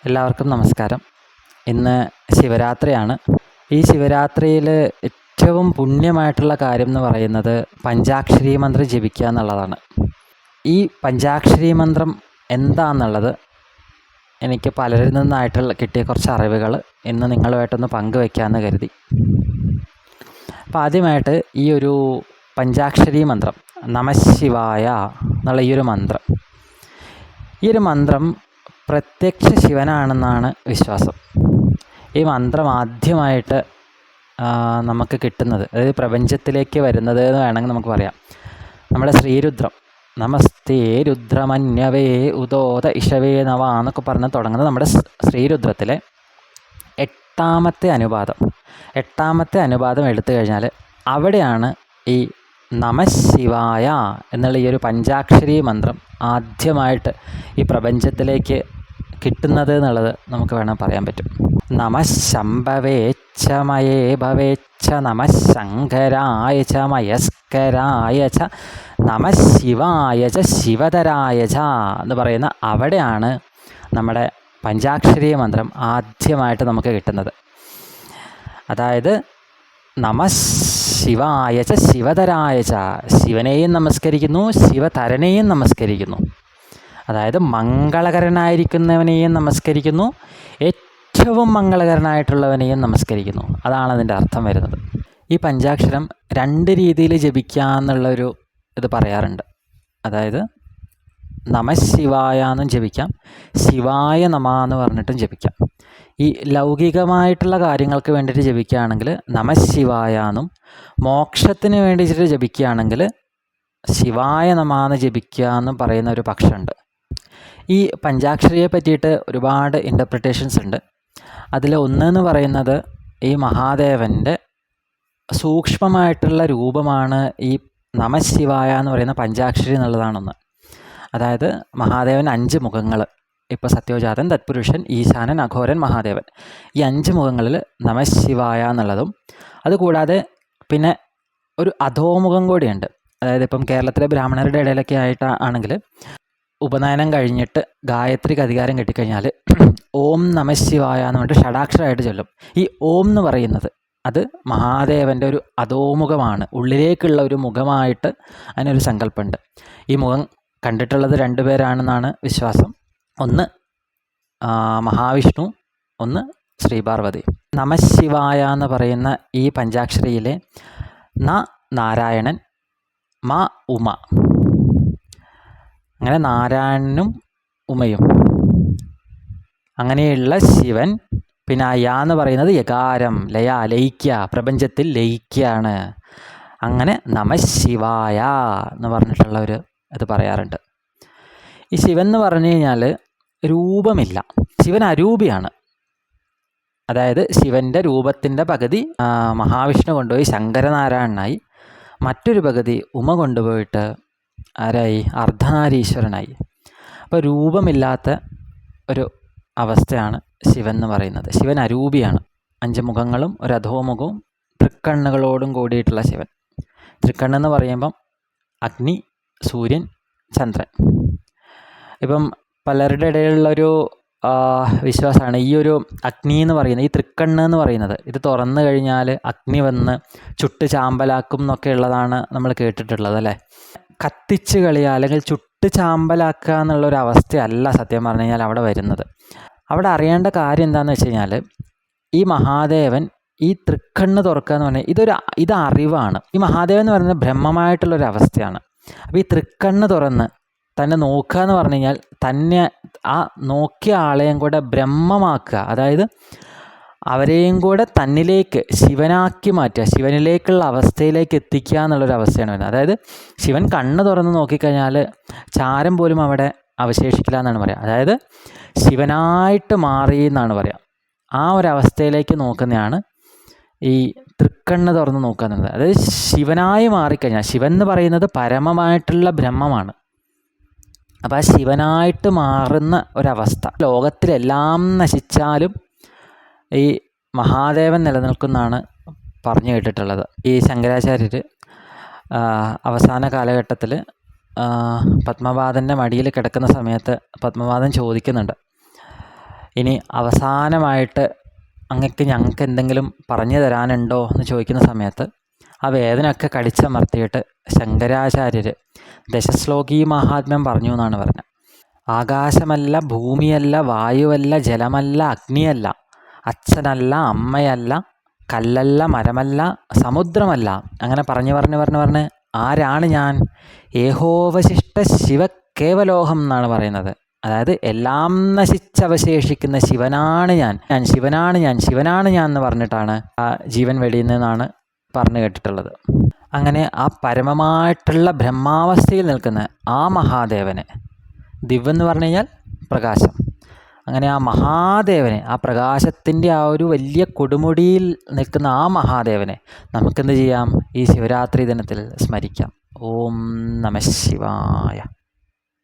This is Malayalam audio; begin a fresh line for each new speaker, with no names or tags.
എല്ലാവർക്കും നമസ്കാരം. ഇന്ന് ശിവരാത്രിയാണ്. ഈ ശിവരാത്രിയിൽ ഏറ്റവും പുണ്യമായിട്ടുള്ള കാര്യം എന്ന് പറയുന്നത് പഞ്ചാക്ഷരി മന്ത്രം ജപിക്കുക എന്നുള്ളതാണ്. ഈ പഞ്ചാക്ഷരി മന്ത്രം എന്താണെന്നുള്ളത് എനിക്ക് പലരിൽ നിന്നായിട്ടുള്ള കിട്ടിയ കുറച്ച് അറിവുകൾ ഇന്ന് നിങ്ങളുമായിട്ടൊന്ന് പങ്കുവയ്ക്കാമെന്ന് കരുതി. അപ്പോൾ ആദ്യമായിട്ട് ഈ ഒരു പഞ്ചാക്ഷരി മന്ത്രം നമഃശിവായ എന്നുള്ള ഈ ഒരു മന്ത്രം പ്രത്യക്ഷ ശിവനാണെന്നാണ് വിശ്വാസം. ഈ മന്ത്രം ആദ്യമായിട്ട് നമുക്ക് കിട്ടുന്നത്, അതായത് പ്രപഞ്ചത്തിലേക്ക് വരുന്നത് എന്ന് വേണമെങ്കിൽ നമുക്ക് പറയാം, നമ്മുടെ ശ്രീരുദ്രം നമസ്തേ രുദ്രമന്യവേ ഉദോത ഇഷവേ നവ എന്നൊക്കെ പറഞ്ഞ് തുടങ്ങുന്നത് നമ്മുടെ ശ്രീരുദ്രത്തിലെ എട്ടാമത്തെ അനുപാതം എടുത്തു കഴിഞ്ഞാൽ അവിടെയാണ് ഈ നമഃശിവായ എന്നുള്ള ഈ ഒരു പഞ്ചാക്ഷരി മന്ത്രം ആദ്യമായിട്ട് ഈ പ്രപഞ്ചത്തിലേക്ക് കിട്ടുന്നത് എന്നുള്ളത് നമുക്ക് വേണം പറയാൻ പറ്റും. നമഃശംഭവേച്ഛ മയേ ഭവേച്ഛ നമഃശങ്കരായ ച മയസ്കരായ ച നമഃശിവായ ച ശിവതരായ ച എന്ന് പറയുന്ന അവിടെയാണ് നമ്മുടെ പഞ്ചാക്ഷരി മന്ത്രം ആദ്യമായിട്ട് നമുക്ക് കിട്ടുന്നത്. അതായത് നമഃശിവായ ച ശിവതരായ ച, ശിവനെയും നമസ്കരിക്കുന്നു, ശിവതരനെയും നമസ്കരിക്കുന്നു. അതായത് മംഗളകരനായിരിക്കുന്നവനെയും നമസ്കരിക്കുന്നു, ഏറ്റവും മംഗളകരനായിട്ടുള്ളവനെയും നമസ്കരിക്കുന്നു. അതാണ് അതിൻ്റെ അർത്ഥം വരുന്നത്. ഈ പഞ്ചാക്ഷരം രണ്ട് രീതിയിൽ ജപിക്കാമെന്നുള്ളൊരു ഇത് പറയാറുണ്ട്. അതായത് നമഃശിവായ എന്നും ജപിക്കാം, ശിവായ നമ എന്ന് പറഞ്ഞിട്ടും ജപിക്കാം. ഈ ലൗകികമായിട്ടുള്ള കാര്യങ്ങൾക്ക് വേണ്ടിയിട്ട് ജപിക്കുകയാണെങ്കിൽ നമഃശിവായ എന്നും, മോക്ഷത്തിന് വേണ്ടിയിട്ട് ജപിക്കുകയാണെങ്കിൽ ശിവായ നമ എന്ന് ജപിക്കുക എന്നും പറയുന്ന ഒരു പക്ഷമുണ്ട്. ഈ പഞ്ചാക്ഷരിയെ പറ്റിയിട്ട് ഒരുപാട് ഇൻ്റർപ്രിട്ടേഷൻസ് ഉണ്ട്. അതിൽ ഒന്നെന്ന് പറയുന്നത് ഈ മഹാദേവൻ്റെ സൂക്ഷ്മമായിട്ടുള്ള രൂപമാണ് ഈ നമഃശിവായ എന്ന് പറയുന്ന പഞ്ചാക്ഷരി എന്നുള്ളതാണൊന്ന്. അതായത് മഹാദേവൻ 5 മുഖങ്ങൾ, ഇപ്പോൾ സത്യോജാതൻ, തത്പുരുഷൻ, ഈശാനൻ, അഘോരൻ, മഹാദേവൻ, ഈ 5 മുഖങ്ങളിൽ നമഃശിവായ എന്നുള്ളതും, അതുകൂടാതെ പിന്നെ ഒരു അധോമുഖം കൂടിയുണ്ട്. അതായത് ഇപ്പം കേരളത്തിലെ ബ്രാഹ്മണരുടെ ഇടയിലൊക്കെ ആണെങ്കിൽ ഉപനയനം കഴിഞ്ഞിട്ട് ഗായത്രിക്ക് അധികാരം കിട്ടിക്കഴിഞ്ഞാൽ ഓം നമഃശിവായ എന്ന് പറഞ്ഞിട്ട് ഷടാക്ഷരമായിട്ട് ചൊല്ലും. ഈ ഓം എന്ന് പറയുന്നത് അത് മഹാദേവൻ്റെ ഒരു അധോമുഖമാണ്, ഉള്ളിലേക്കുള്ള ഒരു മുഖമായിട്ട് അതിനൊരു സങ്കല്പമുണ്ട്. ഈ മുഖം കണ്ടിട്ടുള്ളത് 2 പേരാണെന്നാണ് വിശ്വാസം. ഒന്ന് മഹാവിഷ്ണു, ഒന്ന് ശ്രീപാർവതി. നമഃശിവായ എന്ന് പറയുന്ന ഈ പഞ്ചാക്ഷരിയിലെ ന നാരായണൻ, മ ഉമ, അങ്ങനെ നാരായണനും ഉമയും, അങ്ങനെയുള്ള ശിവൻ. പിന്നെ യ എന്ന് പറയുന്നത് യകാരം, ലയിക്കുക, പ്രപഞ്ചത്തിൽ ലയിക്കുകയാണ്. അങ്ങനെ നമഃശിവായ എന്ന് പറഞ്ഞിട്ടുള്ള ഒരു ഇത് പറയാറുണ്ട്. ഈ ശിവൻ എന്ന് പറഞ്ഞു കഴിഞ്ഞാൽ രൂപമില്ല, ശിവൻ അരൂപിയാണ്. അതായത് ശിവൻ്റെ രൂപത്തിൻ്റെ പകുതി മഹാവിഷ്ണു കൊണ്ടുപോയി ശങ്കരനാരായണനായി, മറ്റൊരു പകുതി ഉമ കൊണ്ടുപോയിട്ട് ആരായി, അർദ്ധനാരീശ്വരനായി. അപ്പോൾ രൂപമില്ലാത്ത ഒരു അവസ്ഥയാണ് ശിവൻ എന്ന് പറയുന്നത്. ശിവൻ അരൂപിയാണ്, 5 മുഖങ്ങളും ഒരു അധോമുഖവും തൃക്കണ്ണുകളോടും കൂടിയിട്ടുള്ള ശിവൻ. തൃക്കണ്ണെന്ന് പറയുമ്പം അഗ്നി, സൂര്യൻ, ചന്ദ്രൻ. ഇപ്പം പലരുടെ ഇടയിലുള്ളൊരു വിശ്വാസമാണ് ഈ ഒരു അഗ്നി എന്ന് പറയുന്നത്, ഈ തൃക്കണ്ണ് എന്ന് പറയുന്നത്, ഇത് തുറന്നു കഴിഞ്ഞാൽ അഗ്നി വന്ന് ചുട്ട് ചാമ്പലാക്കും എന്നൊക്കെ ഉള്ളതാണ് നമ്മൾ കേട്ടിട്ടുള്ളത് അല്ലേ. കത്തിച്ച് കളിയുക അല്ലെങ്കിൽ ചുട്ട് ചാമ്പലാക്കുക എന്നുള്ളൊരു അവസ്ഥയല്ല സത്യം പറഞ്ഞു കഴിഞ്ഞാൽ അവിടെ വരുന്നത്. അവിടെ അറിയേണ്ട കാര്യം എന്താണെന്ന് വെച്ച് കഴിഞ്ഞാൽ ഈ മഹാദേവൻ ഈ തൃക്കണ്ണ് തുറക്കുക എന്ന് പറഞ്ഞാൽ ഇത് അറിവാണ്. ഈ മഹാദേവൻ എന്ന് പറയുന്നത് ബ്രഹ്മമായിട്ടുള്ളൊരു അവസ്ഥയാണ്. അപ്പോൾ ഈ തൃക്കണ്ണ് തുറന്ന് തന്നെ നോക്കുക എന്ന് പറഞ്ഞു കഴിഞ്ഞാൽ തന്നെ ആ നോക്കിയ ആളെയും കൂടെ ബ്രഹ്മമാക്കുക, അതായത് അവരെയും കൂടെ തന്നിലേക്ക് ശിവനാക്കി മാറ്റുക, ശിവനിലേക്കുള്ള അവസ്ഥയിലേക്ക് എത്തിക്കുക എന്നുള്ളൊരു അവസ്ഥയാണ് വരുന്നത്. അതായത് ശിവൻ കണ്ണ് തുറന്ന് നോക്കിക്കഴിഞ്ഞാൽ ചാരം പോലും അവിടെ അവശേഷിക്കില്ല എന്നാണ് പറയുക. അതായത് ശിവനായിട്ട് മാറി എന്നാണ് പറയുക. ആ ഒരവസ്ഥയിലേക്ക് നോക്കുന്നതാണ് ഈ തൃക്കണ്ണ് തുറന്ന് നോക്കുക എന്നുള്ളത്. അതായത് ശിവനായി മാറിക്കഴിഞ്ഞാൽ, ശിവൻ എന്ന് പറയുന്നത് പരമമായിട്ടുള്ള ബ്രഹ്മമാണ്. അപ്പോൾ ആ ശിവനായിട്ട് മാറുന്ന ഒരവസ്ഥ. ലോകത്തിലെല്ലാം നശിച്ചാലും ഈ മഹാദേവൻ നിലനിൽക്കുന്നതാണ് പറഞ്ഞു കേട്ടിട്ടുള്ളത്. ഈ ശങ്കരാചാര്യർ അവസാന കാലഘട്ടത്തിൽ പത്മപാദൻ്റെ മടിയിൽ കിടക്കുന്ന സമയത്ത് പത്മപാദൻ ചോദിക്കുന്നുണ്ട്, ഇനി അവസാനമായിട്ട് അങ്ങക്ക് ഞങ്ങൾക്ക് എന്തെങ്കിലും പറഞ്ഞു തരാനുണ്ടോ എന്ന് ചോദിക്കുന്ന സമയത്ത് ആ വേദനയൊക്കെ കടിച്ചമർത്തിയിട്ട് ശങ്കരാചാര്യർ ദശശ്ലോകി മഹാത്മ്യം പറഞ്ഞു എന്നാണ് പറഞ്ഞത്. ആകാശമല്ല, ഭൂമിയല്ല, വായുവല്ല, ജലമല്ല, അഗ്നിയല്ല, അച്ഛനല്ല, അമ്മയല്ല, കല്ലല്ല, മരമല്ല, സമുദ്രമല്ല, അങ്ങനെ പറഞ്ഞ് ആരാണ് ഞാൻ? ഏഹോവശിഷ്ട ശിവകേവലോഹം എന്നാണ് പറയുന്നത്. അതായത് എല്ലാം നശിച്ചവശേഷിക്കുന്ന ശിവനാണ് ഞാൻ, ശിവനാണ് ഞാൻ എന്ന് പറഞ്ഞിട്ടാണ് ആ ജീവൻ വെടിയുന്നതെന്നാണ് പറഞ്ഞു കേട്ടിട്ടുള്ളത്. അങ്ങനെ ആ പരമമായിട്ടുള്ള ബ്രഹ്മാവസ്ഥയിൽ നിൽക്കുന്ന ആ മഹാദേവനെ, ദിവ്യം എന്ന് പറഞ്ഞു കഴിഞ്ഞാൽ പ്രകാശം, അങ്ങനെ ആ മഹാദേവനെ, ആ പ്രകാശത്തിൻ്റെ ആ ഒരു വലിയ കൊടുമുടിയിൽ നിൽക്കുന്ന ആ മഹാദേവനെ നമുക്കെന്ത് ചെയ്യാം? ഈ ശിവരാത്രി ദിനത്തിൽ സ്മരിക്കാം. ഓം നമഃ ശിവായ.